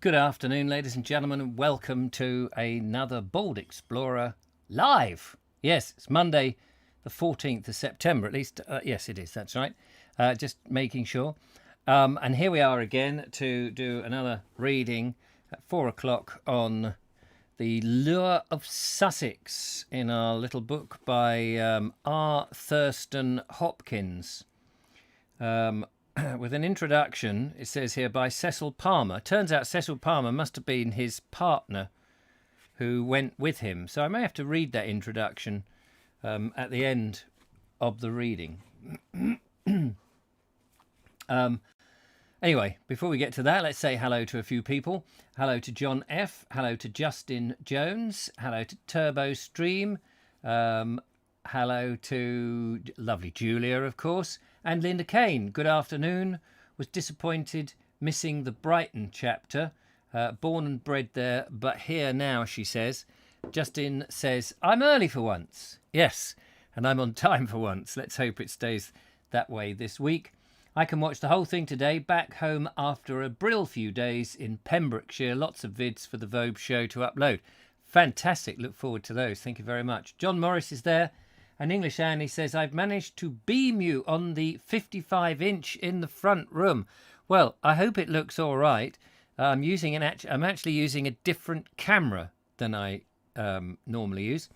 Good afternoon, ladies and gentlemen, and welcome to another Bald Explorer live. Yes, it's Monday, the 14th of September, at least. Yes, it is. That's right. Just making sure. And here we are again to do another reading at 4 o'clock on The Lure of Sussex in our little book by R. Thurston Hopkins. With an introduction, it says here, by Cecil Palmer. Turns out Cecil Palmer must have been his partner who went with him. So I may have to read that introduction at the end of the reading. Anyway, before we get to that, let's say hello to a few people. Hello to John F. Hello to Justin Jones. Hello to Turbo Stream. Hello to lovely Julia, of course. And Linda Kane, good afternoon. Was disappointed missing the Brighton chapter. Born and bred there, but here now, she says. Justin says, I'm early for once. Yes, and I'm on time for once. Let's hope it stays that way this week. I can watch the whole thing today, back home after a brill few days in Pembrokeshire. Lots of vids for the Vogue show to upload. Fantastic. Look forward to those. Thank you very much. John Morris is there. And English Annie says, I've managed to beam you on the 55-inch in the front room. Well, I hope it looks all right. I'm actually using a different camera than I normally use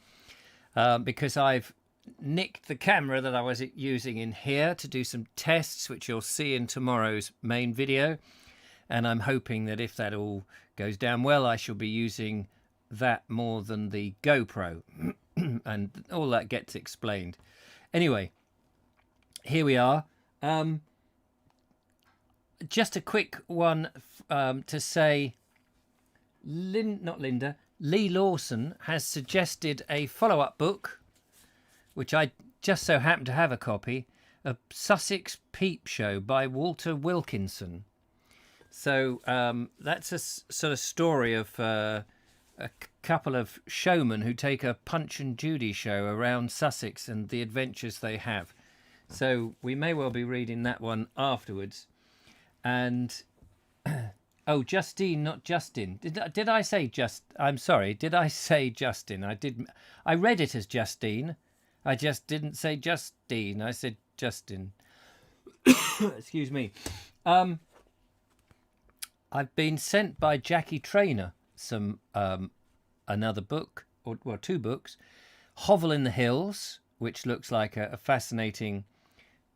because I've nicked the camera that I was using in here to do some tests, which you'll see in tomorrow's main video. And I'm hoping that if that all goes down well, I shall be using that more than the GoPro. And all that gets explained. Anyway, here we are. Just a quick one to say, Lee Lawson has suggested a follow-up book, which I just so happen to have a copy, of Sussex Peep Show by Walter Wilkinson. So that's a sort of story of a couple of showmen who take a Punch and Judy show around Sussex and the adventures they have. So we may well be reading that one afterwards. And oh, Justine, not Justin. Did I say just? I'm sorry. Did I say Justin? I did. I read it as Justine. I just didn't say Justine. I said Justin. Excuse me. I've been sent by Jackie Traynor some another book, or well, two books. Hovel in the Hills, which looks like a fascinating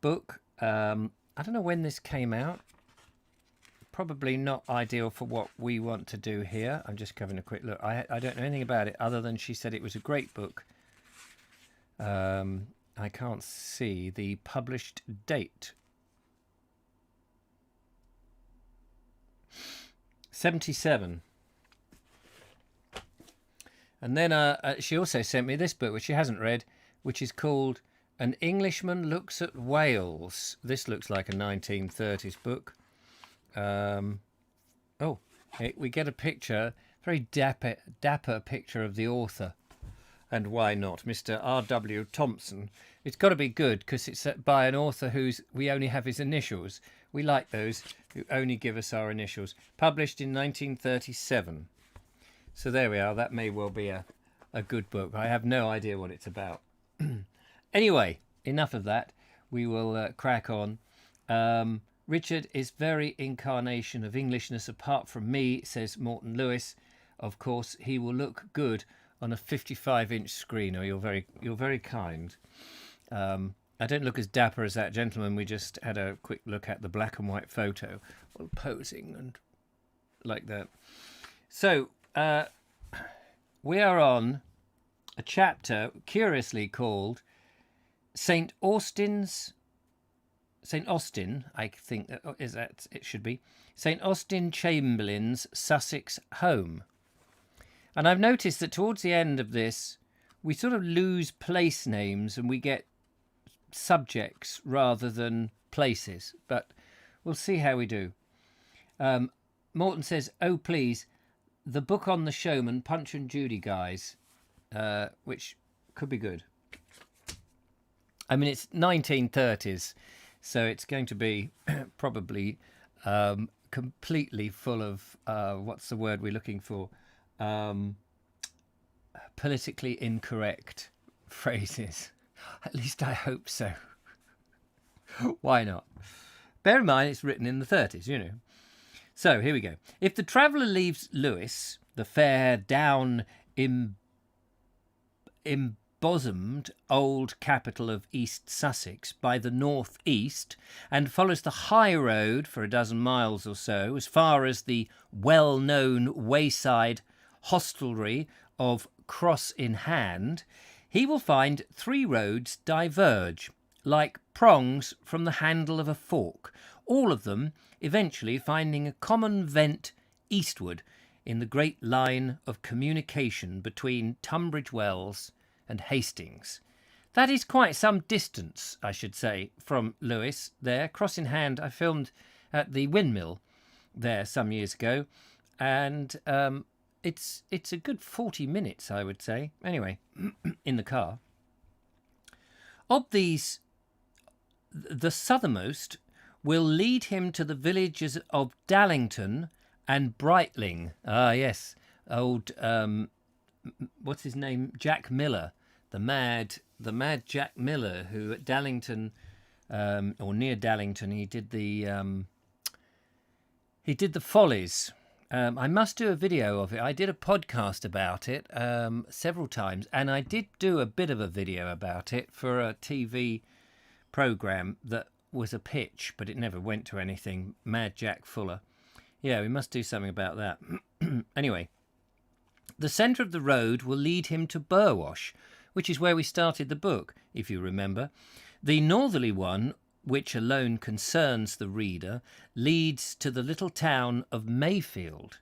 book. I don't know when this came out. Probably not ideal for what we want to do here. I'm just having a quick look. I don't know anything about it other than she said it was a great book. I can't see the published date. 77. And then she also sent me this book, which she hasn't read, which is called An Englishman Looks at Wales. This looks like a 1930s book. We get a picture, very dapper picture of the author. And why not? Mr. R.W. Thompson. It's got to be good because it's by an author we only have his initials. We like those who only give us our initials. Published in 1937. So there we are. That may well be a good book. I have no idea what it's about. Anyway, enough of that. We will crack on. Richard is very incarnation of Englishness apart from me, says Morton Lewis. Of course, he will look good on a 55-inch screen. Oh, you're very kind. I don't look as dapper as that gentleman. We just had a quick look at the black and white photo while posing and like that. So we are on a chapter curiously called St. Austin, I think it should be, St. Austin Chamberlain's Sussex Home. And I've noticed that towards the end of this, we sort of lose place names and we get subjects rather than places. But we'll see how we do. Morton says, oh, please, the book on the showman, Punch and Judy guys, which could be good. I mean, it's 1930s, so it's going to be probably completely full of what's the word we're looking for? Politically incorrect phrases. At least I hope so. Why not? Bear in mind it's written in the 30s, you know. So here we go. If the traveller leaves Lewes, the fair, down embosomed old capital of East Sussex, by the north east, and follows the high road for a dozen miles or so, as far as the well-known wayside hostelry of Cross in Hand, he will find 3 roads diverge, like prongs from the handle of a fork, all of them eventually finding a common vent eastward in the great line of communication between Tunbridge Wells and Hastings. That is quite some distance, I should say, from Lewes there. Cross in Hand, I filmed at the windmill there some years ago, and it's a good 40 minutes, I would say, anyway, in the car. Of these, the southernmost will lead him to the villages of Dallington and Brightling. Ah, yes, old, what's his name? Jack Miller, the mad Jack Miller, who at Dallington, or near Dallington, he did the Follies. I must do a video of it. I did a podcast about it several times, and I did do a bit of a video about it for a TV program that was a pitch, but it never went to anything. Mad Jack Fuller. Yeah, we must do something about that. Anyway, the centre of the road will lead him to Burwash, which is where we started the book, if you remember. The northerly one, which alone concerns the reader, leads to the little town of Mayfield.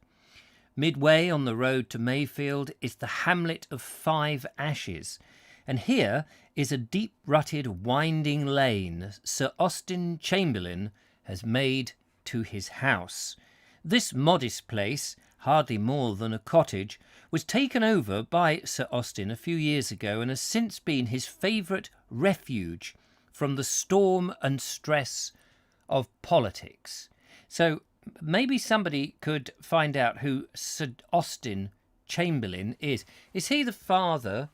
Midway on the road to Mayfield is the hamlet of Five Ashes, and here is a deep-rutted winding lane Sir Austin Chamberlain has made to his house. This modest place, hardly more than a cottage, was taken over by Sir Austin a few years ago and has since been his favourite refuge from the storm and stress of politics. So maybe somebody could find out who Sir Austin Chamberlain is. Is he the father,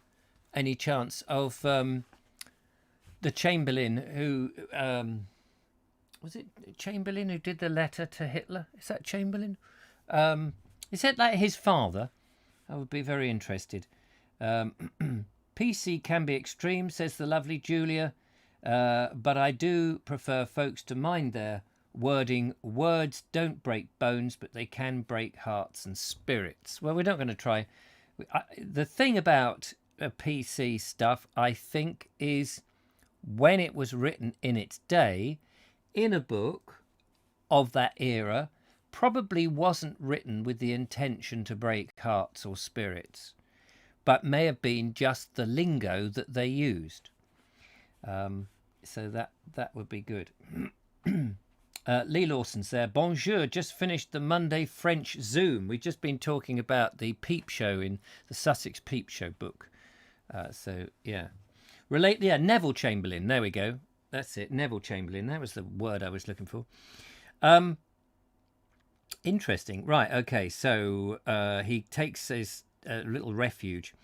any chance, of the Chamberlain who... was it Chamberlain who did the letter to Hitler? Is that Chamberlain? Is that like his father? I would be very interested. PC can be extreme, says the lovely Julia, but I do prefer folks to mind their wording. Words don't break bones, but they can break hearts and spirits. Well, we're not going to try. The thing about PC stuff, I think, is when it was written in its day, in a book of that era, probably wasn't written with the intention to break hearts or spirits, but may have been just the lingo that they used. So that would be good. Lee Lawson's there. Bonjour, just finished the Monday French Zoom. We've just been talking about the Peep Show in the Sussex Peep Show book. So, yeah. Neville Chamberlain. There we go. That's it. Neville Chamberlain. That was the word I was looking for. Interesting. Right, okay. So he takes his little refuge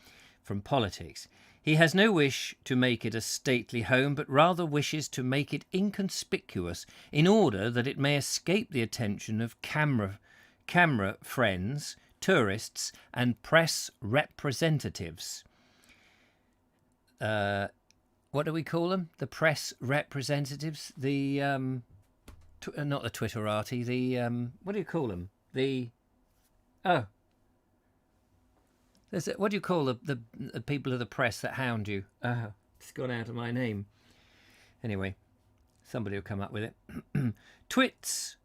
from politics. He has no wish to make it a stately home, but rather wishes to make it inconspicuous in order that it may escape the attention of camera friends, tourists, and press representatives. What do we call them? The press representatives? The not the Twitterati. The what do you call them? What do you call the people of the press that hound you? It's gone out of my name. Anyway, somebody will come up with it. Twits.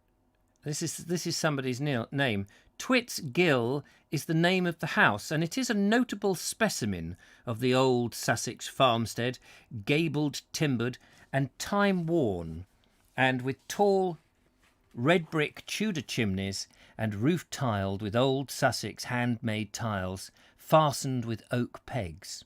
This is somebody's name. Twits Gill is the name of the house, and it is a notable specimen of the old Sussex farmstead, gabled, timbered, and time-worn, and with tall red brick Tudor chimneys and roof tiled with old Sussex handmade tiles, fastened with oak pegs.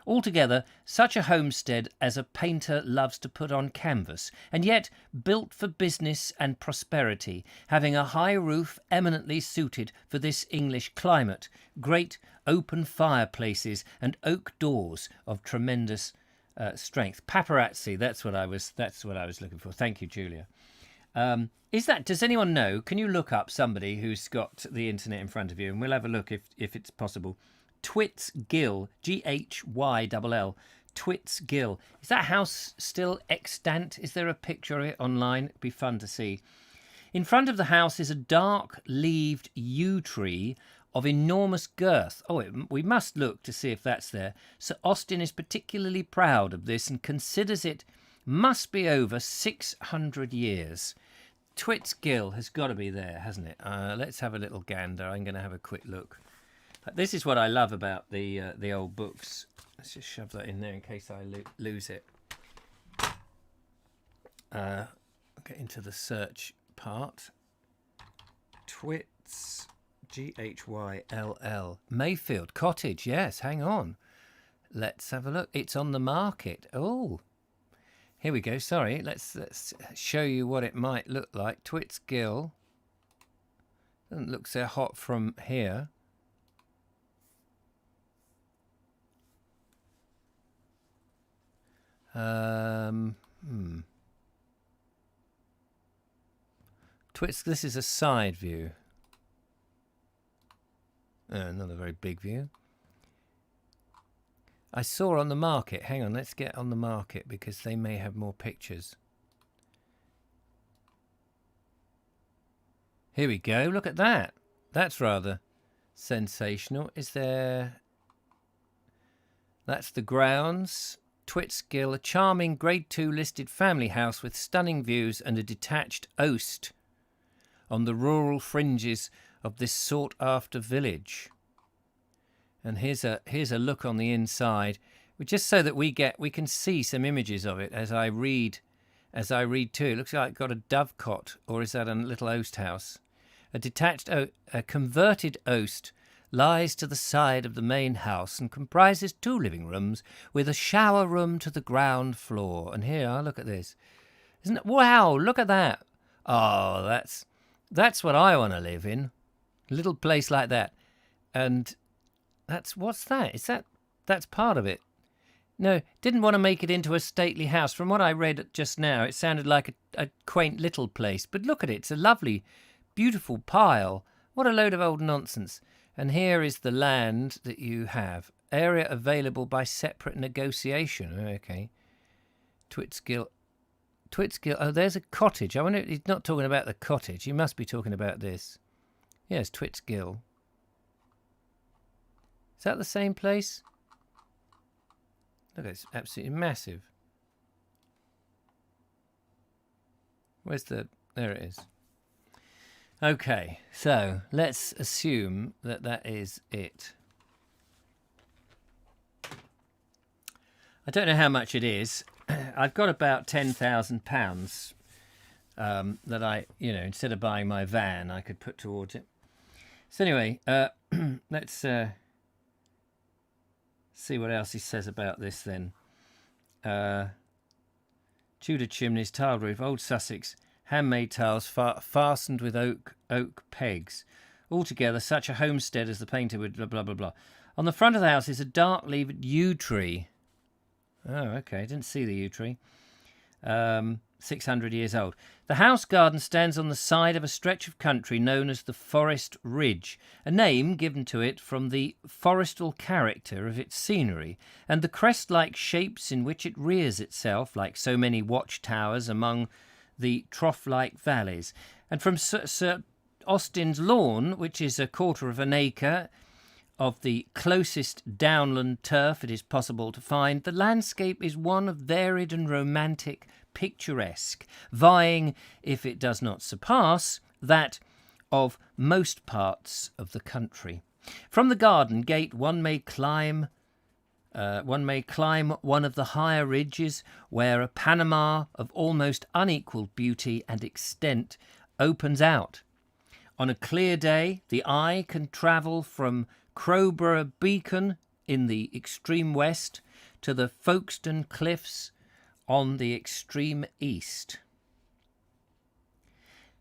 Altogether, such a homestead as a painter loves to put on canvas, and yet built for business and prosperity, having a high roof eminently suited for this English climate, great open fireplaces, and oak doors of tremendous strength. Paparazzi, that's what I was looking for. Thank you, Julia. Does anyone know? Can you look up somebody who's got the internet in front of you, and we'll have a look if it's possible. Twits Gill, Gyll, Twits Gill. Is that house still extant? Is there a picture of it online? It'd be fun to see. In front of the house is a dark-leaved yew tree of enormous girth. We must look to see if that's there. Sir Austin is particularly proud of this and considers it must be over 600 years. Twits Gill has got to be there, hasn't it? Let's have a little gander. I'm going to have a quick look. This is what I love about the old books. Let's just shove that in there in case I lose it. I'll get into the search part. Twits, Gyll. Mayfield Cottage, yes, hang on. Let's have a look. It's on the market. Oh, here we go. Sorry, let's show you what it might look like. Twits Gill. Doesn't look so hot from here. Twits, this is a side view. Not a very big view. I saw on the market. Hang on, let's get on the market because they may have more pictures. Here we go. Look at that. That's rather sensational. Is there... That's the grounds. Twits Gill, a charming Grade 2 listed family house with stunning views and a detached oast on the rural fringes of this sought-after village. And here's a look on the inside, just so that we can see some images of it as I read too. It looks like it's got a dovecot, or is that a little oast house? A converted oast lies to the side of the main house and comprises 2 living rooms with a shower room to the ground floor. And here, look at this. Isn't it? Wow, look at that. Oh, that's what I want to live in. A little place like that. And what's that? That's part of it. No, didn't want to make it into a stately house. From what I read just now, it sounded like a quaint little place. But look at it. It's a lovely, beautiful pile. What a load of old nonsense. And here is the land that you have. Area available by separate negotiation. Okay. Twits Gill. Oh, there's a cottage. I wonder, he's not talking about the cottage. He must be talking about this. Yes, Twits Gill. Is that the same place? Look, it's absolutely massive. There it is. Okay, so let's assume that is it. I don't know how much it is. I've got about £10,000 that I, instead of buying my van, I could put towards it. So anyway, let's see what else he says about this then. Tudor chimneys, tiled roof, old Sussex, handmade tiles fastened with oak pegs. Altogether, such a homestead as the painter would blah, blah, blah, blah. On the front of the house is a dark-leaved yew tree. Oh, okay, I didn't see the yew tree. 600 years old. The house garden stands on the side of a stretch of country known as the Forest Ridge, a name given to it from the forestal character of its scenery and the crest-like shapes in which it rears itself, like so many watchtowers among the trough-like valleys. And from Sir Austin's lawn, which is 1/4 of an acre of the closest downland turf it is possible to find, the landscape is one of varied and romantic picturesque, vying, if it does not surpass, that of most parts of the country. From the garden gate one may climb one of the higher ridges, where a panorama of almost unequalled beauty and extent opens out. On a clear day, the eye can travel from Crowborough Beacon in the extreme west to the Folkestone Cliffs on the extreme east.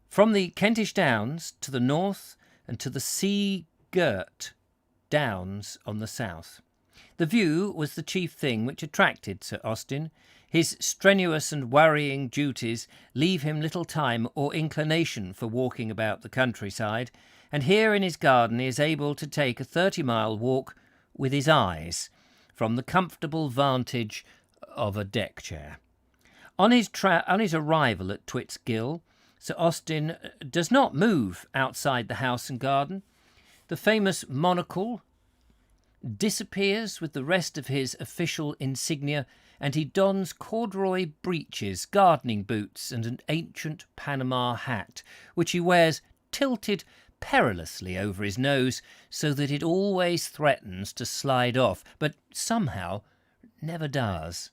From the Kentish Downs to the north and to the sea-girt Downs on the south. The view was the chief thing which attracted Sir Austin. His strenuous and worrying duties leave him little time or inclination for walking about the countryside, and here in his garden he is able to take a 30-mile walk with his eyes from the comfortable vantage of a deck chair. On his arrival at Twits, Gill, Sir Austin does not move outside the house and garden. The famous monocle disappears with the rest of his official insignia, and he dons corduroy breeches, gardening boots, and an ancient Panama hat, which he wears tilted perilously over his nose, so that it always threatens to slide off, but somehow never does.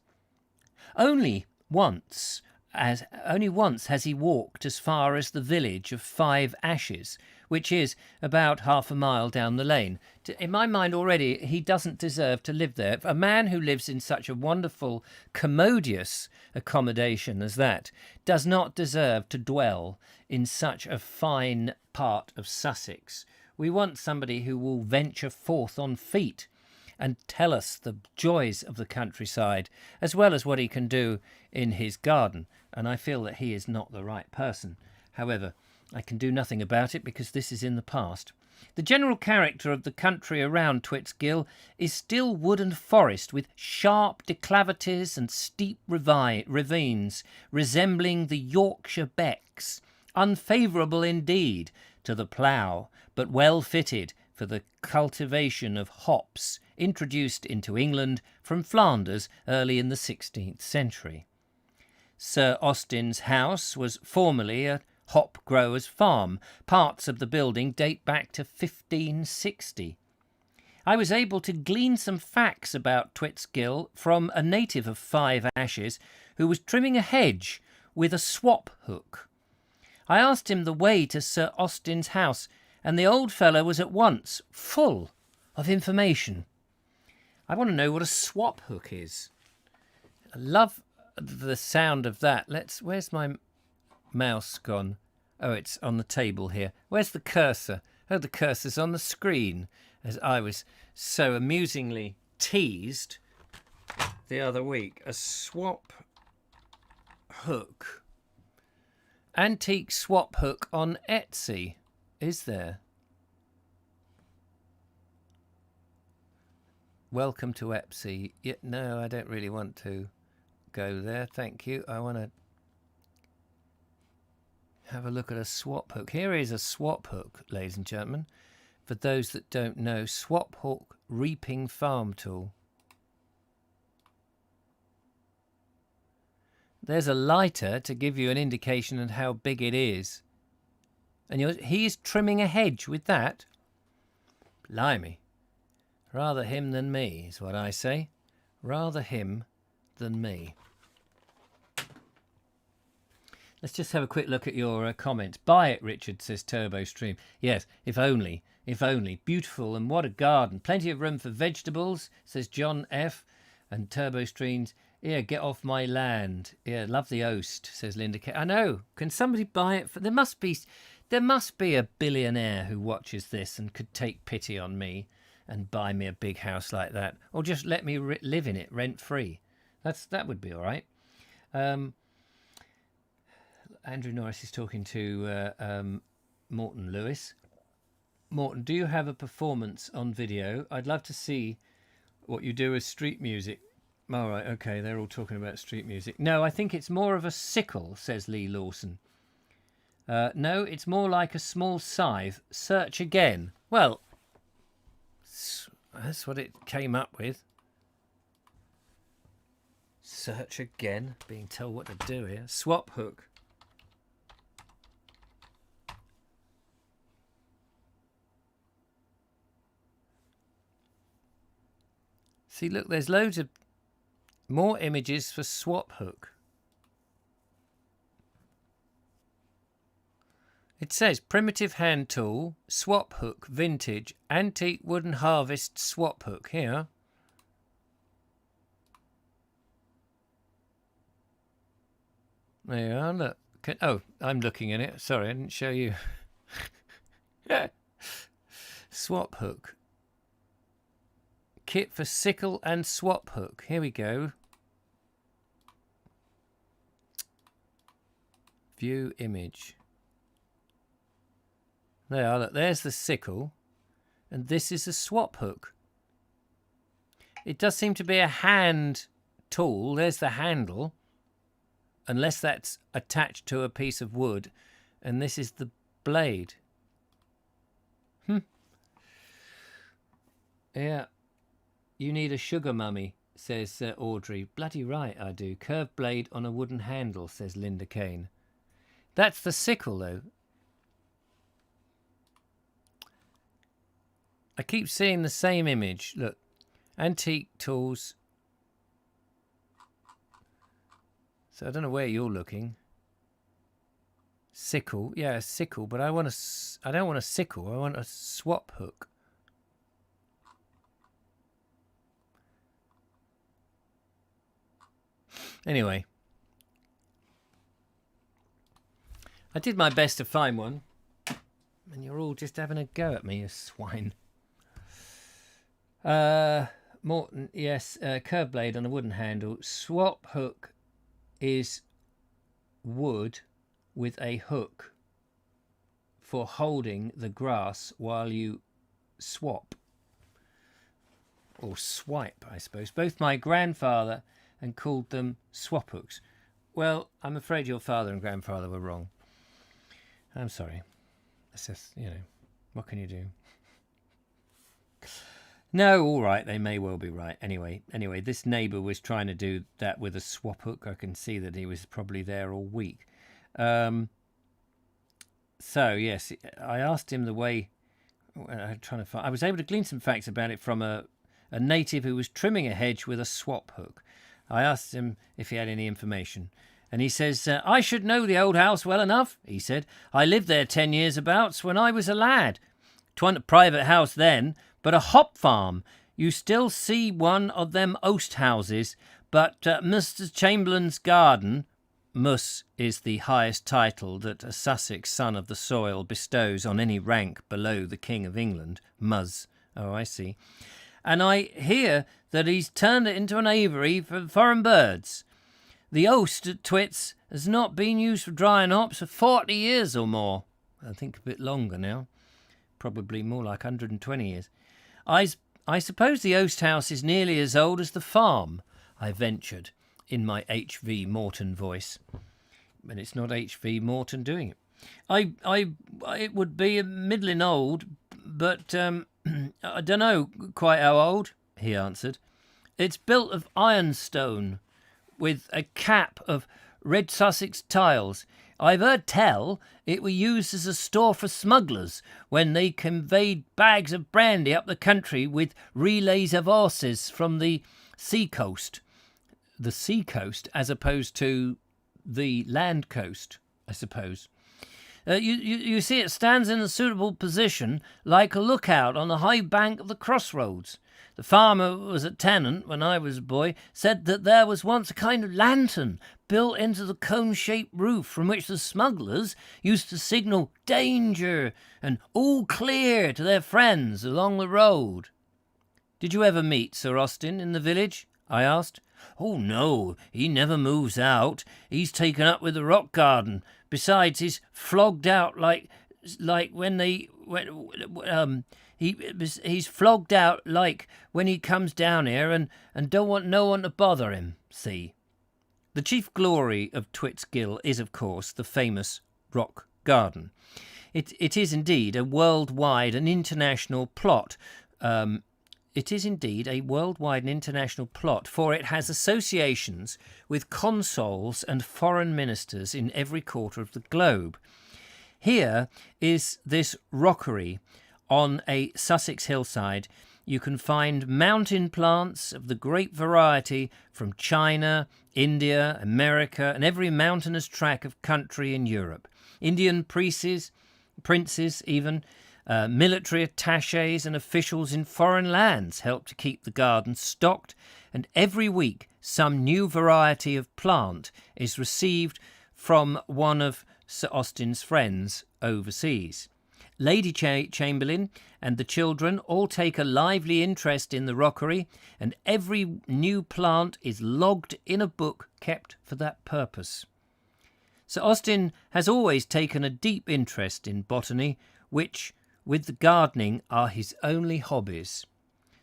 Only once has he walked as far as the village of Five Ashes, which is about half a mile down the lane. In my mind already, he doesn't deserve to live there. A man who lives in such a wonderful, commodious accommodation as that does not deserve to dwell in such a fine part of Sussex. We want somebody who will venture forth on feet and tell us the joys of the countryside, as well as what he can do in his garden, and I feel that he is not the right person. However, I can do nothing about it because this is in the past. The general character of the country around Twits, Gill is still wood and forest, with sharp declivities and steep ravines resembling the Yorkshire becks, unfavourable indeed to the plough, but well fitted for the cultivation of hops, introduced into England from Flanders early in the 16th century. Sir Austin's house was formerly a hop grower's farm. Parts of the building date back to 1560. I was able to glean some facts about Twits, Gill from a native of Five Ashes who was trimming a hedge with a swap hook. I asked him the way to Sir Austin's house, and the old fellow was at once full of information. I want to know what a swap hook is. I love the sound of that. Where's my mouse gone? Oh, it's on the table here. Where's the cursor? Oh, the cursor's on the screen, as I was so amusingly teased the other week. A swap hook. Antique swap hook on Etsy. Is there? Welcome to Etsy. No, I don't really want to go there. Thank you. I want to have a look at a swap hook. Here is a swap hook, ladies and gentlemen. For those that don't know, swap hook reaping farm tool. There's a lighter to give you an indication of how big it is. And he's trimming a hedge with that. Blimey. Rather him than me, is what I say. Rather him than me. Let's just have a quick look at your comments. Buy it, Richard, says Turbo Stream. Yes, if only. If only. Beautiful, and what a garden. Plenty of room for vegetables, says John F. And Turbo Streams. Yeah, get off my land. Yeah, love the oast, says Linda K. I know. Can somebody buy it? There must be a billionaire who watches this and could take pity on me and buy me a big house like that, or just let me live in it rent free. That would be all right. Andrew Norris is talking to Morton Lewis. Morton, do you have a performance on video? I'd love to see what you do with street music. All right, okay, they're all talking about street music. No, I think it's more of a sickle, says Lee Lawson. No, it's more like a small scythe. Search again. Well, that's what it came up with. Search again. Being told what to do here. Swap hook. See, look, there's loads of more images for swap hook. It says primitive hand tool, swap hook, vintage, antique wooden harvest swap hook. Here. There you are, look. Oh, I'm looking at it. Sorry, I didn't show you. Swap hook. Kit for sickle and swap hook. Here we go. View image. There you are, look. There's the sickle. And this is a swap hook. It does seem to be a hand tool. There's the handle. Unless that's attached to a piece of wood. And this is the blade. Yeah. You need a sugar mummy, says Audrey. Bloody right I do. Curved blade on a wooden handle, says Linda Kane. That's the sickle, though. I keep seeing the same image. Look. Antique tools. So I don't know where you're looking. Sickle. Yeah, a sickle. But I don't want a sickle. I want a swap hook. Anyway. I did my best to find one. And you're all just having a go at me, you swine. Morton, yes. Curved blade on a wooden handle. Swap hook is wood with a hook for holding the grass while you swap. Or swipe, I suppose. Both my grandfather and called them swap hooks. Well, I'm afraid your father and grandfather were wrong. I'm sorry. It's just, what can you do? No, all right, they may well be right. Anyway, this neighbour was trying to do that with a swap hook. I can see that he was probably there all week. So, yes, I asked him the way... I was able to glean some facts about it from a native who was trimming a hedge with a swap hook. I asked him if he had any information. And he says, I should know the old house well enough, he said. I lived there 10 years abouts when I was a lad. 'Twa'n't a private house then, but a hop farm. You still see one of them oast houses, but Mr. Chamberlain's garden, Mus is the highest title that a Sussex son of the soil bestows on any rank below the King of England. Mus. Oh, I see. And I hear that he's turned it into an aviary for foreign birds. The oast at Twits has not been used for drying hops for 40 years or more. I think a bit longer now. Probably more like 120 years. I suppose the oast house is nearly as old as the farm, I ventured, in my H.V. Morton voice. But it's not H.V. Morton doing it. It would be middling old, but I don't know quite how old, he answered. It's built of ironstone, with a cap of red Sussex tiles. I've heard tell it were used as a store for smugglers when they conveyed bags of brandy up the country with relays of horses from the sea coast. The sea coast as opposed to the land coast, I suppose. You see, it stands in a suitable position like a lookout on the high bank of the crossroads. The farmer who was a tenant when I was a boy said that there was once a kind of lantern built into the cone-shaped roof from which the smugglers used to signal danger and all clear to their friends along the road. Did you ever meet Sir Austin in the village? I asked. Oh, no, he never moves out. He's taken up with the rock garden. Besides, he's flogged out like he's flogged out like when he comes down here and don't want no one to bother him, see. The chief glory of Twits Gill is, of course, the famous rock garden. It is indeed a worldwide and international plot. It is indeed a worldwide and international plot, for it has associations with consuls and foreign ministers in every quarter of the globe. Here is this rockery on a Sussex hillside. You can find mountain plants of the great variety from China, India, America, and every mountainous tract of country in Europe. Indian princes even, military attaches and officials in foreign lands help to keep the garden stocked, and every week some new variety of plant is received from one of Sir Austen's friends overseas. Lady Chamberlain and the children all take a lively interest in the rockery, and every new plant is logged in a book kept for that purpose. Sir Austen has always taken a deep interest in botany, which, with the gardening, are his only hobbies.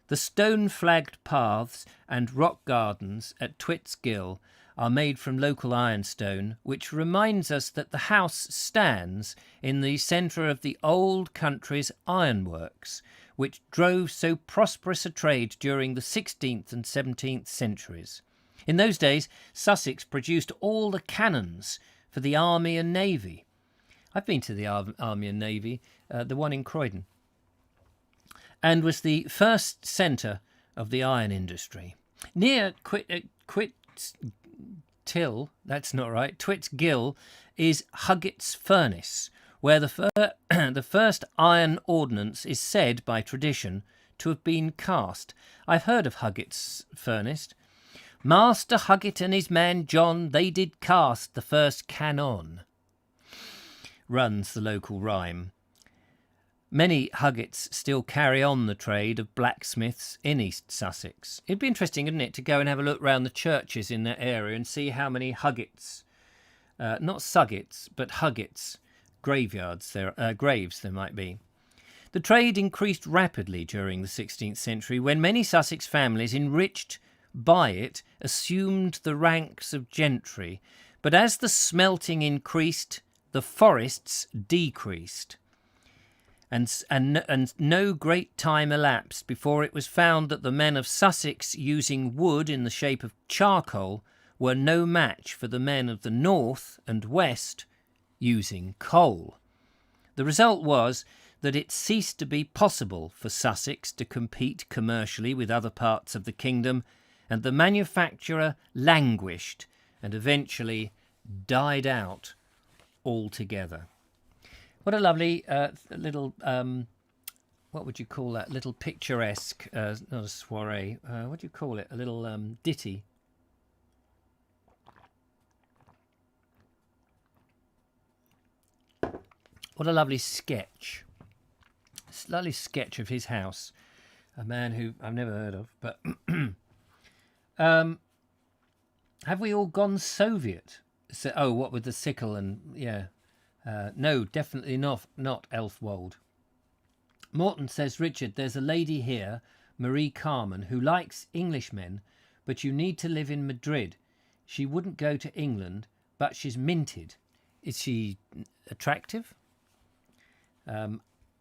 The stone-flagged paths and rock gardens at Twits, Gill are made from local ironstone, which reminds us that the house stands in the centre of the old country's ironworks, which drove so prosperous a trade during the 16th and 17th centuries. In those days, Sussex produced all the cannons for the Army and Navy. I've been to the Army and Navy, the one in Croydon, and was the first centre of the iron industry. Near Twits Gill is Huggett's furnace, where the first iron ordnance is said by tradition to have been cast. I've heard of Huggett's furnace. Master Huggett and his man John, they did cast the first cannon, runs the local rhyme. Many Huggetts still carry on the trade of blacksmiths in East Sussex. It'd be interesting, wouldn't it, to go and have a look round the churches in that area and see how many Huggetts, not Suggetts, but Huggetts graves there might be. The trade increased rapidly during the 16th century, when many Sussex families enriched by it assumed the ranks of gentry. But as the smelting increased, the forests decreased. And no great time elapsed before it was found that the men of Sussex using wood in the shape of charcoal were no match for the men of the north and west using coal. The result was that it ceased to be possible for Sussex to compete commercially with other parts of the kingdom, and the manufacturer languished and eventually died out altogether. What a lovely little, what would you call that? Little picturesque, not a soiree, what do you call it? A little ditty. What a lovely sketch. It's a lovely sketch of his house. A man who I've never heard of, but have we all gone Soviet? So, oh, what with the sickle and, yeah. No, definitely not Elfwold. Morton says, Richard, there's a lady here, Marie Carmen, who likes Englishmen, but you need to live in Madrid. She wouldn't go to England, but she's minted. Is she attractive?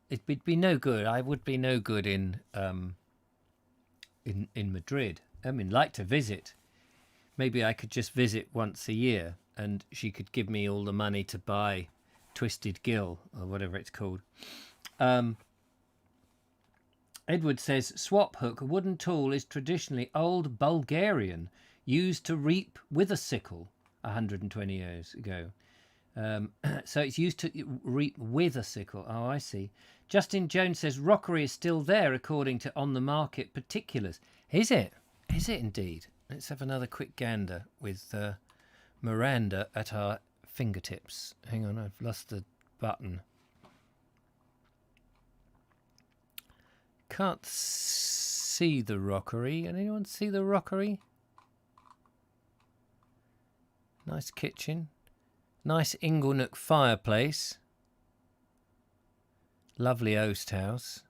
It'd be no good. I would be no good in Madrid. I mean, like to visit. Maybe I could just visit once a year, and she could give me all the money to buy Twisted Gill, or whatever it's called. Edward says, swap hook, a wooden tool, is traditionally old Bulgarian, used to reap with a sickle 120 years ago. So it's used to reap with a sickle. Oh, I see. Justin Jones says, rockery is still there according to On the Market particulars. Is it? Is it indeed? Let's have another quick gander with Miranda at our fingertips. Hang on, I've lost the button. Can't see the rockery. Anyone see the rockery? Nice kitchen. Nice Inglenook fireplace. Lovely oast house.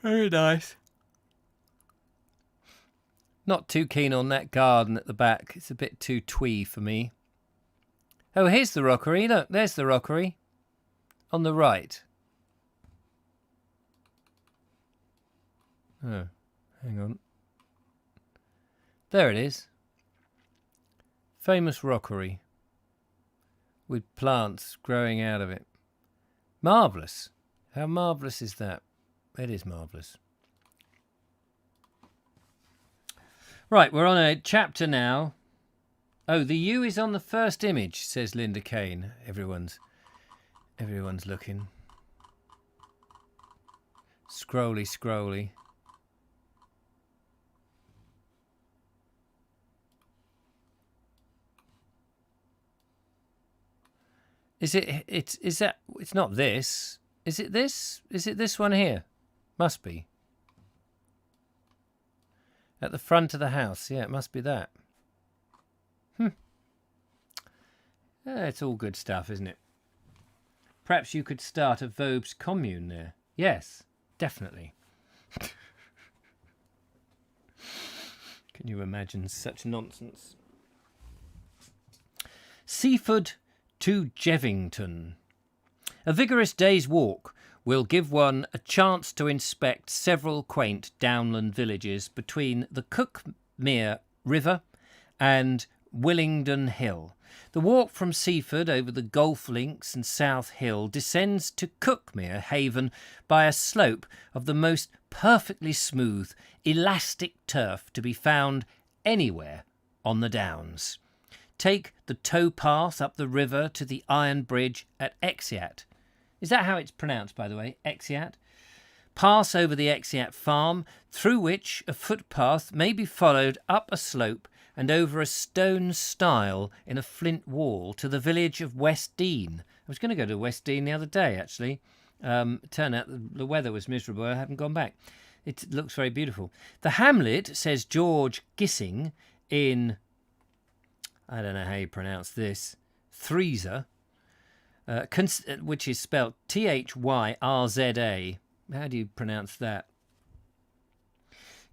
Very nice. Not too keen on that garden at the back. It's a bit too twee for me. Oh, here's the rockery. Look, there's the rockery. On the right. Oh, hang on. There it is. Famous rockery. With plants growing out of it. Marvellous. How marvellous is that? It is marvellous. Right, we're on a chapter now. Oh, the U is on the first image, says Linda Kane. Everyone's looking. Scrolly. Is it? Is that? It's not this. Is it this? Is it this one here? Must be. At the front of the house. Yeah, it must be that. It's all good stuff, isn't it? Perhaps you could start a Vobes commune there. Yes, definitely. Can you imagine such nonsense? Seaford to Jevington. A vigorous day's walk will give one a chance to inspect several quaint downland villages between the Cuckmere River and Wilmington Hill. The walk from Seaford over the Golf Links and South Hill descends to Cuckmere Haven by a slope of the most perfectly smooth, elastic turf to be found anywhere on the Downs. Take the towpath up the river to the iron bridge at Exeat. Is that how it's pronounced, by the way? Exeat? Pass over the Exeat farm, through which a footpath may be followed up a slope and over a stone stile in a flint wall to the village of West Dean. I was going to go to West Dean the other day, actually. It turned out the weather was miserable. I haven't gone back. It looks very beautiful. The hamlet, says George Gissing, in, I don't know how you pronounce this, Threza, which is spelled Thyarza. How do you pronounce that?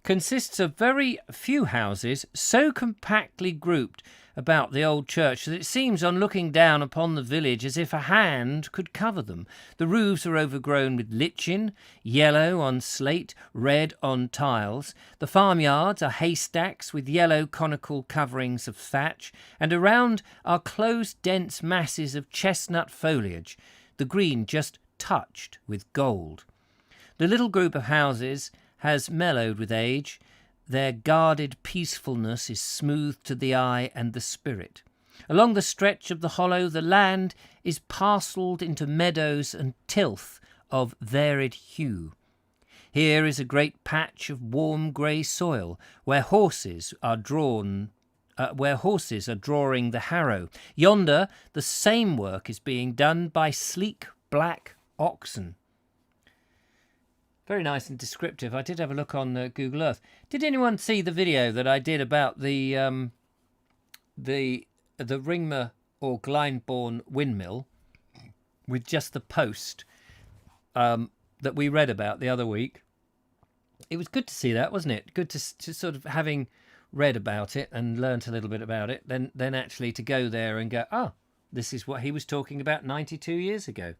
Consists of very few houses so compactly grouped about the old church that it seems on looking down upon the village as if a hand could cover them. The roofs are overgrown with lichen, yellow on slate, red on tiles. The farmyards are haystacks with yellow conical coverings of thatch, and around are close dense masses of chestnut foliage, the green just touched with gold. The little group of houses has mellowed with age. Their guarded peacefulness is smooth to the eye and the spirit. Along the stretch of the hollow, the land is parcelled into meadows and tilth of varied hue. Here is a great patch of warm grey soil where horses are drawing the harrow. Yonder, the same work is being done by sleek black oxen. Very nice and descriptive. I did have a look on Google Earth. Did anyone see the video that I did about the Ringmer or Glyndebourne windmill with just the post that we read about the other week? It was good to see that, wasn't it? Good to sort of, having read about it and learnt a little bit about it, then actually to go there and go, oh, this is what he was talking about 92 years ago.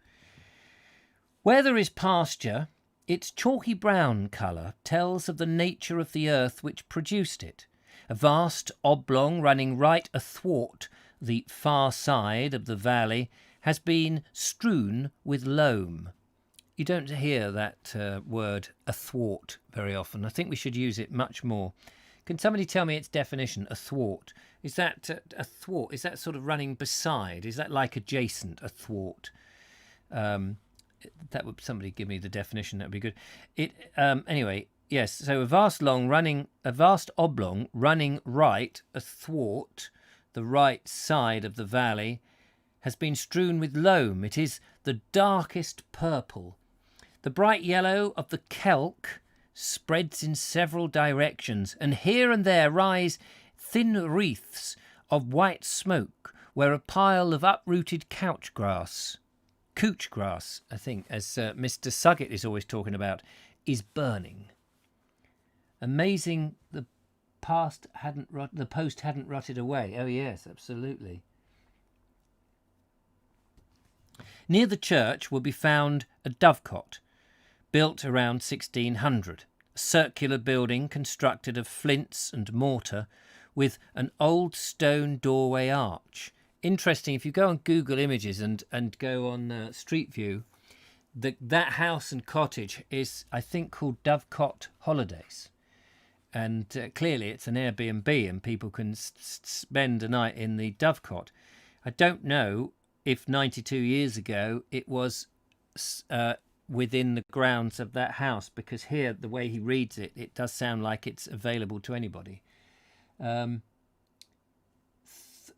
Where there is pasture, its chalky brown colour tells of the nature of the earth which produced it. A vast oblong running right athwart the far side of the valley has been strewn with loam. You don't hear that word athwart very often. I think we should use it much more. Can somebody tell me its definition? Athwart. Is that athwart? Is that sort of running beside? Is that like adjacent? Athwart. That would, somebody give me the definition. That would be good. Anyway, yes. So a vast oblong running right athwart the right side of the valley has been strewn with loam. It is the darkest purple. The bright yellow of the kelk spreads in several directions, and here and there rise thin wreaths of white smoke where a pile of uprooted couch grass, I think, as Mr. Suggett is always talking about, is burning. Amazing the post hadn't rotted away. Oh yes, absolutely. Near the church will be found a dovecot, built around 1600, a circular building constructed of flints and mortar with an old stone doorway arch. Interesting, if you go on Google Images and go on Street View, that house and cottage is, I think, called Dovecot Holidays. And clearly it's an Airbnb and people can spend a night in the Dovecot. I don't know if 92 years ago it was within the grounds of that house, because here, the way he reads it, it does sound like it's available to anybody.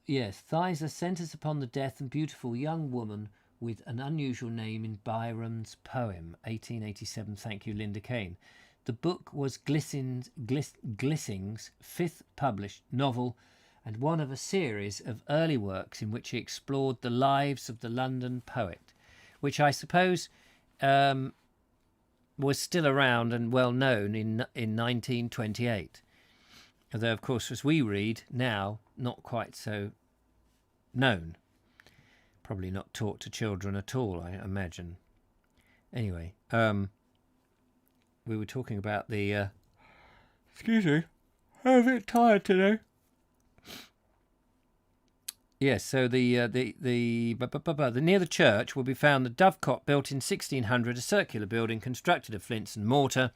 Yes, Thiza centres upon the death and beautiful young woman with an unusual name in Byron's poem, 1887. Thank you, Linda Kane. The book was Glissing's fifth published novel and one of a series of early works in which he explored the lives of the London poet, which I suppose was still around and well known in 1928. Although, of course, as we read now, not quite so known. Probably not taught to children at all, I imagine. Anyway, we were talking about the... Excuse me, I'm a bit tired today. Yes, so near the church will be found the dovecot built in 1600, a circular building constructed of flints and mortar,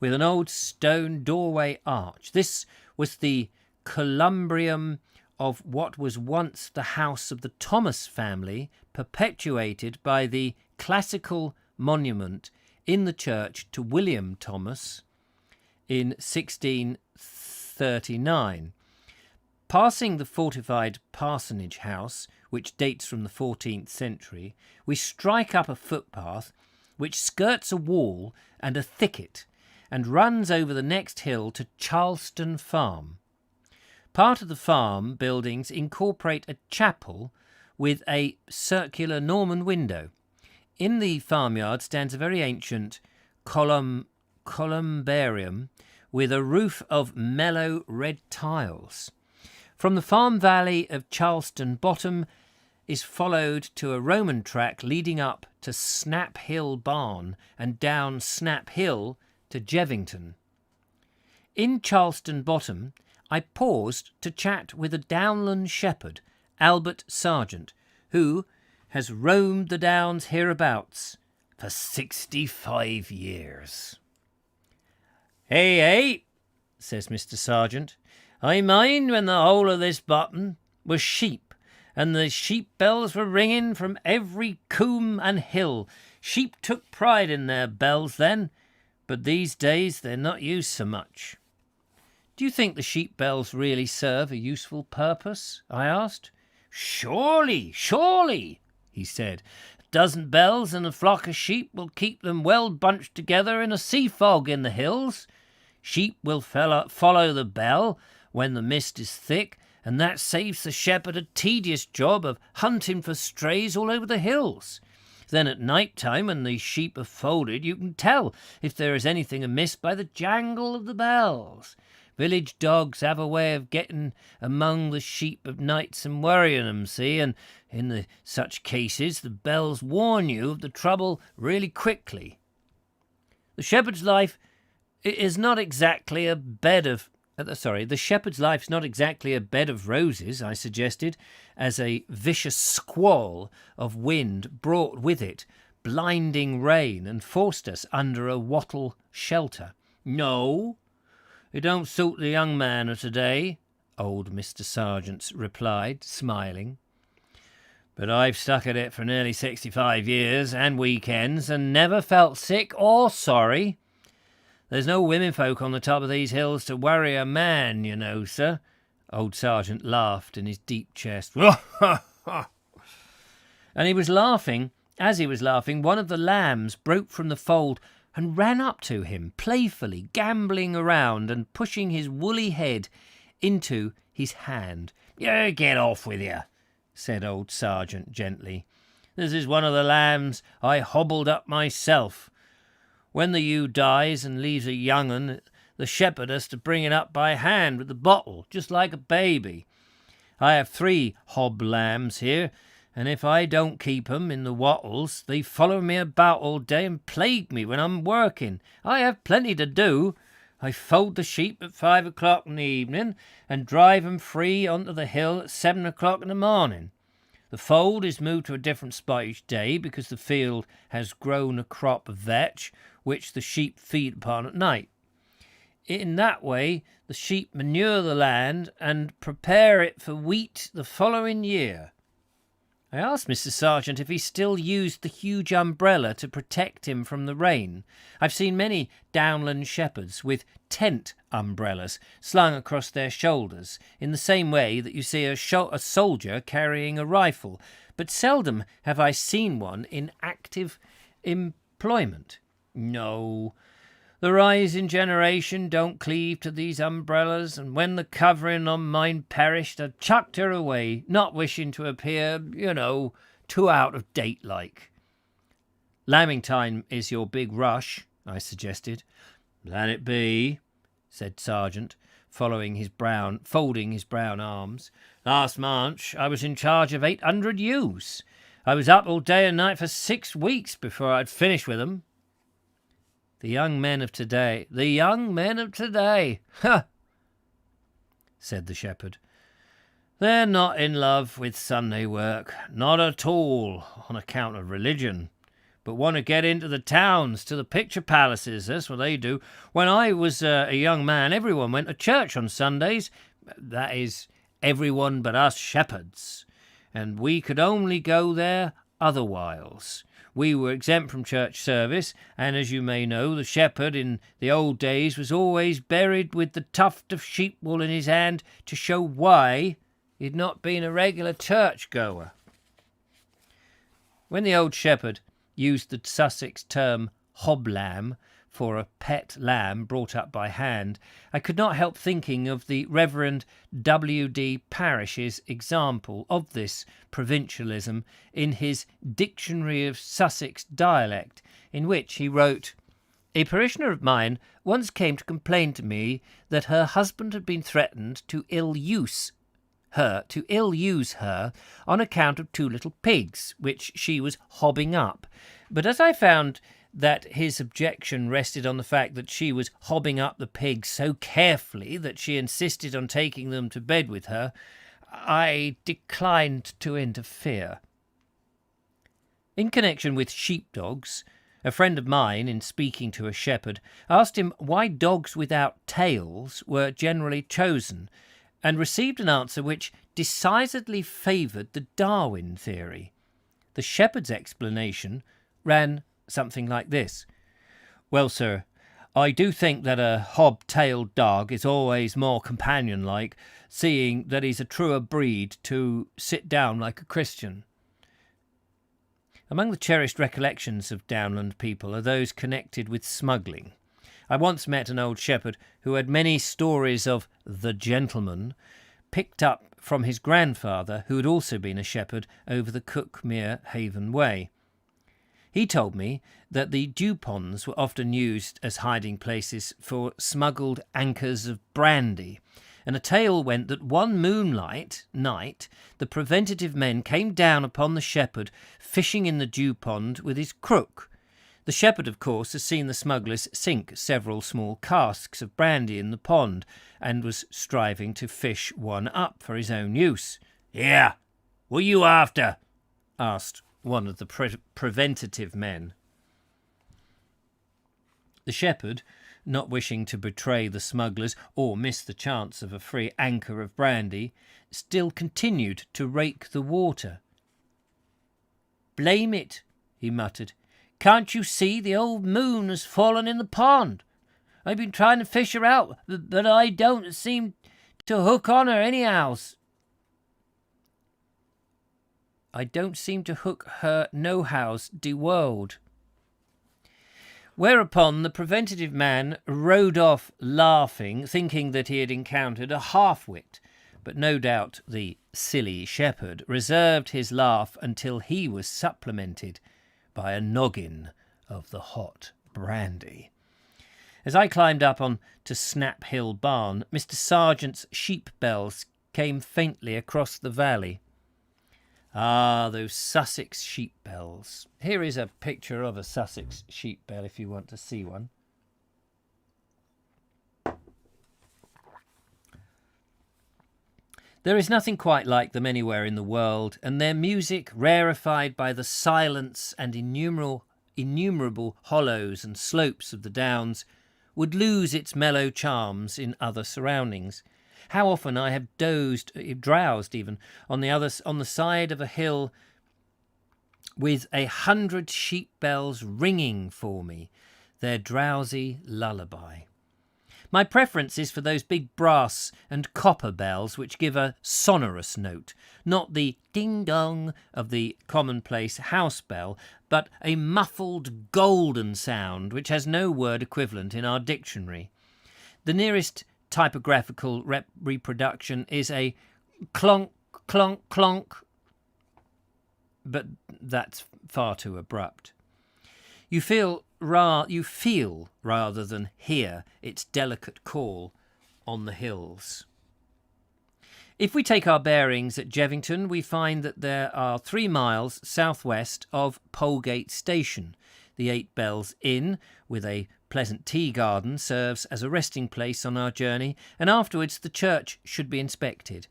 with an old stone doorway arch. This was the columbrium of what was once the house of the Thomas family, perpetuated by the classical monument in the church to William Thomas in 1639. Passing the fortified parsonage house, which dates from the 14th century, we strike up a footpath which skirts a wall and a thicket and runs over the next hill to Charleston Farm. Part of the farm buildings incorporate a chapel with a circular Norman window. In the farmyard stands a very ancient columbarium with a roof of mellow red tiles. From the farm valley of Charleston Bottom is followed to a Roman track leading up to Snap Hill Barn and down Snap Hill to Jevington. In Charleston Bottom, I paused to chat with a downland shepherd, Albert Sargent, who has roamed the downs hereabouts for 65 years. Hey, says Mr. Sargent, I mind when the whole of this bottom was sheep, and the sheep bells were ringing from every coombe and hill. Sheep took pride in their bells then, but these days they're not used so much. Do you think the sheep bells really serve a useful purpose? I asked. Surely, he said. A dozen bells and a flock of sheep will keep them well bunched together in a sea fog in the hills. Sheep will follow the bell when the mist is thick, and that saves the shepherd a tedious job of hunting for strays all over the hills. Then at night time, when the sheep are folded, you can tell if there is anything amiss by the jangle of the bells. Village dogs have a way of getting among the sheep of nights and worrying them, see, and in such cases the bells warn you of the trouble really quickly. The shepherd's life is not exactly a bed of... the shepherd's life's not exactly a bed of roses, I suggested, as a vicious squall of wind brought with it blinding rain and forced us under a wattle shelter. No, it don't suit the young man of today, old Mr. Sargent replied, smiling. But I've stuck at it for nearly 65 years and weekends and never felt sick or sorry. There's no womenfolk on the top of these hills to worry a man, you know, sir. Old Sargent laughed in his deep chest. And he was laughing. As he was laughing, one of the lambs broke from the fold and ran up to him, playfully gambolling around and pushing his woolly head into his hand. "You get off with you," said old Sargent gently. "This is one of the lambs I hobbled up myself. When the ewe dies and leaves a young un, the shepherd has to bring it up by hand with the bottle, just like a baby. I have 3 hob lambs here, and if I don't keep 'em in the wattles, they follow me about all day and plague me when I'm working. I have plenty to do. I fold the sheep at 5 o'clock in the evening and drive 'em free onto the hill at 7 o'clock in the morning. The fold is moved to a different spot each day because the field has grown a crop of vetch, which the sheep feed upon at night. In that way, the sheep manure the land and prepare it for wheat the following year." I asked Mr. Sargent if he still used the huge umbrella to protect him from the rain. I've seen many downland shepherds with tent umbrellas slung across their shoulders, in the same way that you see a soldier carrying a rifle, but seldom have I seen one in active employment. No, the rising generation don't cleave to these umbrellas, and when the covering on mine perished, I chucked her away, not wishing to appear, too out of date like. Lambing time is your big rush, I suggested. Let it be, said Sargent, folding his brown arms. Last March I was in charge of 800 ewes. I was up all day and night for 6 weeks before I'd finished with them. The young men of today, ha! Said the shepherd. They're not in love with Sunday work, not at all, on account of religion, but want to get into the towns, to the picture palaces. That's what they do. When I was a young man, everyone went to church on Sundays. That is, everyone but us shepherds, and we could only go there otherwhiles. We were exempt from church service, and as you may know, the shepherd in the old days was always buried with the tuft of sheep wool in his hand to show why he'd not been a regular church-goer. When the old shepherd used the Sussex term hoblamb for a pet lamb brought up by hand, I could not help thinking of the Reverend W.D. Parish's example of this provincialism in his Dictionary of Sussex Dialect, in which he wrote, "A parishioner of mine once came to complain to me that her husband had been threatened to ill-use her on account of 2 little pigs, which she was hobbing up. But as I found that his objection rested on the fact that she was hobbing up the pigs so carefully that she insisted on taking them to bed with her, I declined to interfere." In connection with sheepdogs, a friend of mine, in speaking to a shepherd, asked him why dogs without tails were generally chosen, and received an answer which decidedly favoured the Darwin theory. The shepherd's explanation ran something like this. "Well, sir, I do think that a hob-tailed dog is always more companion-like, seeing that he's a truer breed to sit down like a Christian." Among the cherished recollections of downland people are those connected with smuggling. I once met an old shepherd who had many stories of the gentleman picked up from his grandfather, who had also been a shepherd over the Cookmere Haven Way. He told me that the dew ponds were often used as hiding places for smuggled anchors of brandy, and a tale went that one moonlight night the preventative men came down upon the shepherd fishing in the dew pond with his crook. The shepherd, of course, has seen the smugglers sink several small casks of brandy in the pond, and was striving to fish one up for his own use. "Here, what are you after?" asked one of the preventative men. The shepherd, not wishing to betray the smugglers or miss the chance of a free anchor of brandy, still continued to rake the water. "Blame it," he muttered. "Can't you see the old moon has fallen in the pond? I've been trying to fish her out, but I don't seem to hook on her anyhows. I don't seem to hook her nohows, de world." Whereupon the preventative man rode off laughing, thinking that he had encountered a half-wit, but no doubt the silly shepherd reserved his laugh until he was supplemented by a noggin of the hot brandy. As I climbed up on to Snap Hill Barn, Mr. Sargent's sheep bells came faintly across the valley. Ah, those Sussex sheep bells. Here is a picture of a Sussex sheep bell if you want to see one. There is nothing quite like them anywhere in the world, and their music, rarefied by the silence and innumerable hollows and slopes of the downs, would lose its mellow charms in other surroundings. How often I have drowsed even, on the side of a hill with 100 sheep bells ringing for me their drowsy lullaby. My preference is for those big brass and copper bells which give a sonorous note, not the ding-dong of the commonplace house bell, but a muffled golden sound which has no word equivalent in our dictionary. The nearest typographical reproduction is a clonk, clonk, clonk, but that's far too abrupt. You feel rather than hear its delicate call on the hills. If we take our bearings at Jevington, we find that there are 3 miles southwest of Polegate Station. The 8 Bells Inn, with a pleasant tea garden, serves as a resting place on our journey, and afterwards the church should be inspected.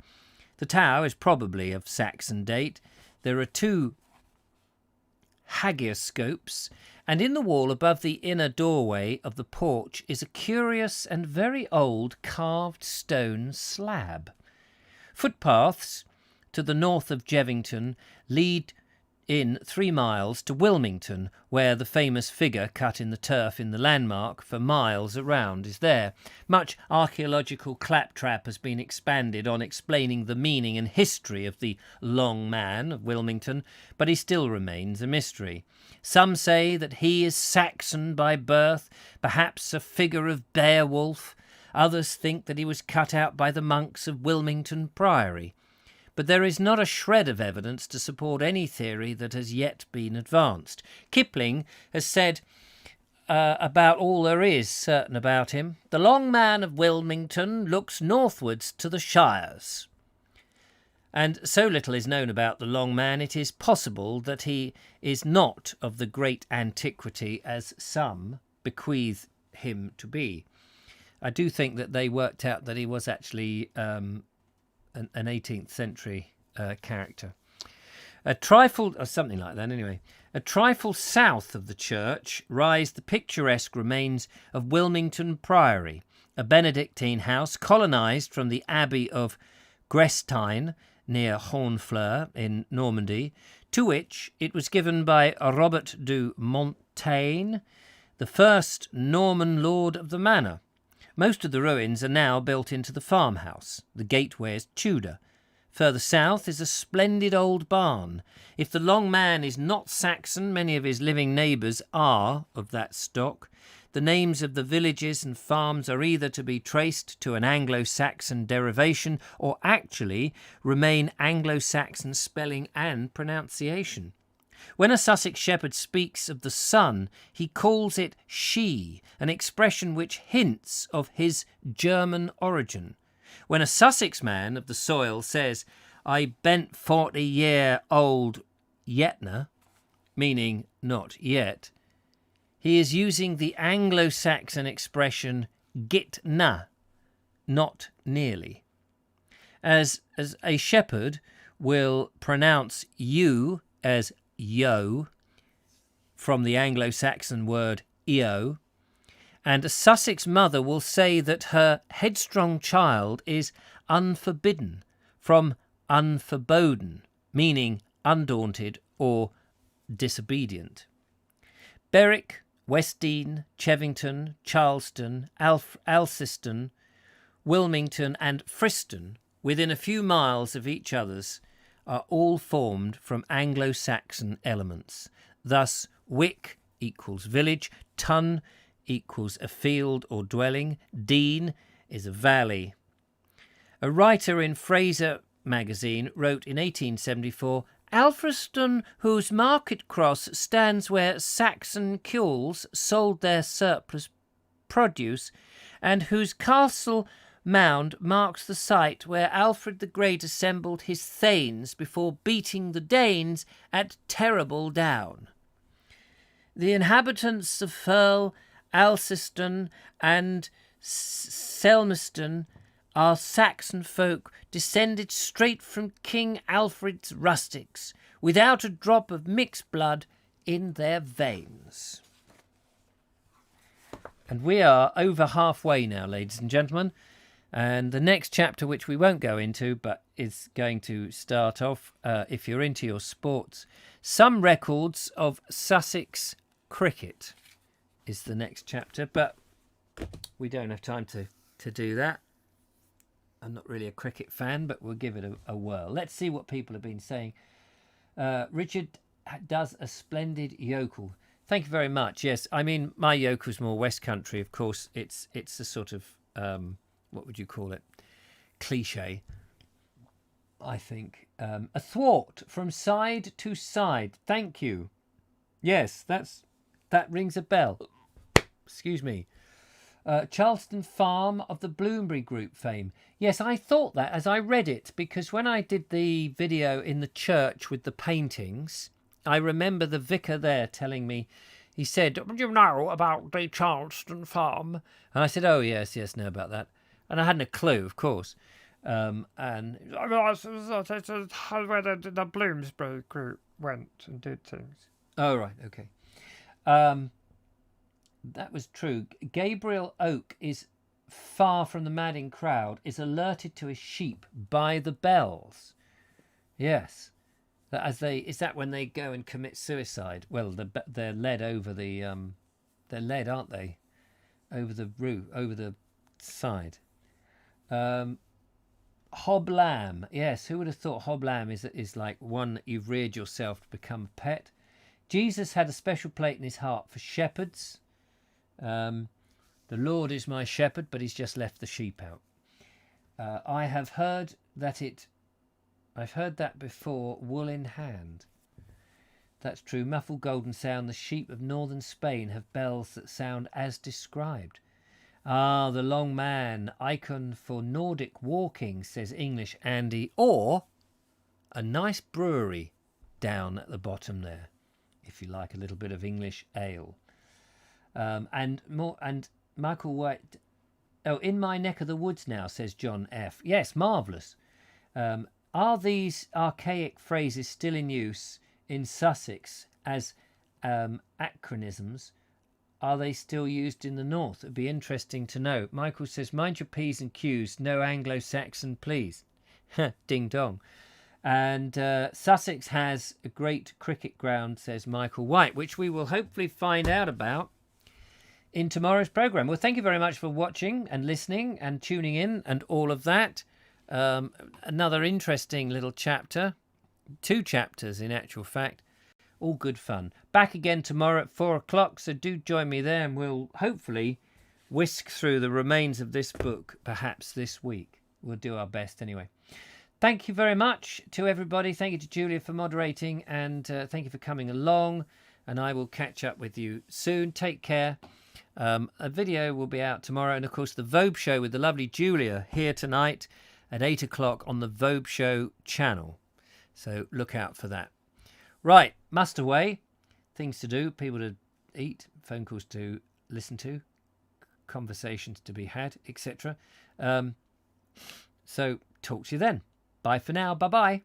The tower is probably of Saxon date. There are 2 hagioscopes, and in the wall above the inner doorway of the porch is a curious and very old carved stone slab. Footpaths to the north of Jevington lead in 3 miles to Wilmington, where the famous figure cut in the turf in the landmark for miles around is there. Much archaeological claptrap has been expanded on explaining the meaning and history of the Long Man of Wilmington, but he still remains a mystery. Some say that he is Saxon by birth, perhaps a figure of Beowulf. Others think that he was cut out by the monks of Wilmington Priory. But there is not a shred of evidence to support any theory that has yet been advanced. Kipling has said about all there is certain about him, "The Long Man of Wilmington looks northwards to the shires." And so little is known about the Long Man, it is possible that he is not of the great antiquity as some bequeath him to be. I do think that they worked out that he was actually an 18th century character. A trifle, or something like that anyway. A trifle south of the church rise the picturesque remains of Wilmington Priory, a Benedictine house colonised from the Abbey of Grestine near Honfleur in Normandy, to which it was given by Robert de Montaigne, the first Norman lord of the manor. Most of the ruins are now built into the farmhouse. The gateway is Tudor. Further south is a splendid old barn. If the Long Man is not Saxon, many of his living neighbours are of that stock. The names of the villages and farms are either to be traced to an Anglo-Saxon derivation or actually remain Anglo-Saxon spelling and pronunciation. When a Sussex shepherd speaks of the sun, he calls it she, an expression which hints of his German origin. When a Sussex man of the soil says, "I ben't 40-year-old yetna," meaning not yet, he is using the Anglo-Saxon expression git na, not nearly. As a shepherd will pronounce you as yo, from the Anglo-Saxon word eo, and a Sussex mother will say that her headstrong child is unforbidden, from unforbodden, meaning undaunted or disobedient. Berwick, Westdean, Chevington, Charleston, Alciston, Wilmington and Friston, within a few miles of each other's, are all formed from Anglo-Saxon elements. Thus, wick equals village, tun equals a field or dwelling, dean is a valley. A writer in Fraser magazine wrote in 1874, "Alfriston, whose market cross stands where Saxon cules sold their surplus produce, and whose castle mound marks the site where Alfred the Great assembled his thanes before beating the Danes at Terrible Down. The inhabitants of Firle, Alciston and Selmeston are Saxon folk descended straight from King Alfred's rustics, without a drop of mixed blood in their veins." And we are over halfway now, ladies and gentlemen. And the next chapter, which we won't go into, but is going to start off, if you're into your sports, some records of Sussex cricket is the next chapter, but we don't have time to do that. I'm not really a cricket fan, but we'll give it a whirl. Let's see what people have been saying. Richard does a splendid yokel. Thank you very much. Yes, I mean, my yokel's more West Country, of course. It's a sort of, what would you call it? Cliche, I think. A thwart from side to side. Thank you. Yes, that rings a bell. Excuse me. Charleston Farm of the Bloomsbury Group fame. Yes, I thought that as I read it, because when I did the video in the church with the paintings, I remember the vicar there telling me, he said, "Do you know about the Charleston Farm?" And I said, "Oh, yes, know about that." And I hadn't a clue, of course. And where the Bloomsbury Group went and did things. Oh, right, okay. That was true. Gabriel Oak is far from the madding crowd, is alerted to his sheep by the bells. Yes. Is that when they go and commit suicide? Well, they're led over the they're led, aren't they? Over the roof, over the side. Hoblam. Yes, who would have thought hoblam is like one that you've reared yourself to become a pet? Jesus had a special place in his heart for shepherds. The Lord is my shepherd, but he's just left the sheep out. I've heard that before, wool in hand. That's true. Muffled golden sound. The sheep of northern Spain have bells that sound as described. Ah, the long man, icon for Nordic walking, says English Andy, or a nice brewery down at the bottom there, if you like a little bit of English ale. And Michael White. Oh, in my neck of the woods now, says John F. Yes, marvellous. Are these archaic phrases still in use in Sussex as acronyms? Are they still used in the north? It'd be interesting to know. Michael says, mind your P's and Q's, no Anglo-Saxon, please. Ding dong. And Sussex has a great cricket ground, says Michael White, which we will hopefully find out about in tomorrow's programme. Well, thank you very much for watching and listening and tuning in and all of that. Another interesting little chapter. 2 chapters, in actual fact. All good fun. Back again tomorrow at 4 o'clock, so do join me there and we'll hopefully whisk through the remains of this book, perhaps this week. We'll do our best anyway. Thank you very much to everybody. Thank you to Julia for moderating, and thank you for coming along. And I will catch up with you soon. Take care. A video will be out tomorrow, and of course the Vobe Show with the lovely Julia here tonight at 8 o'clock on the Vobe Show channel. So look out for that. Right, must away. Things to do, people to eat, phone calls to listen to, conversations to be had, etc. So talk to you then. Bye for now. Bye-bye.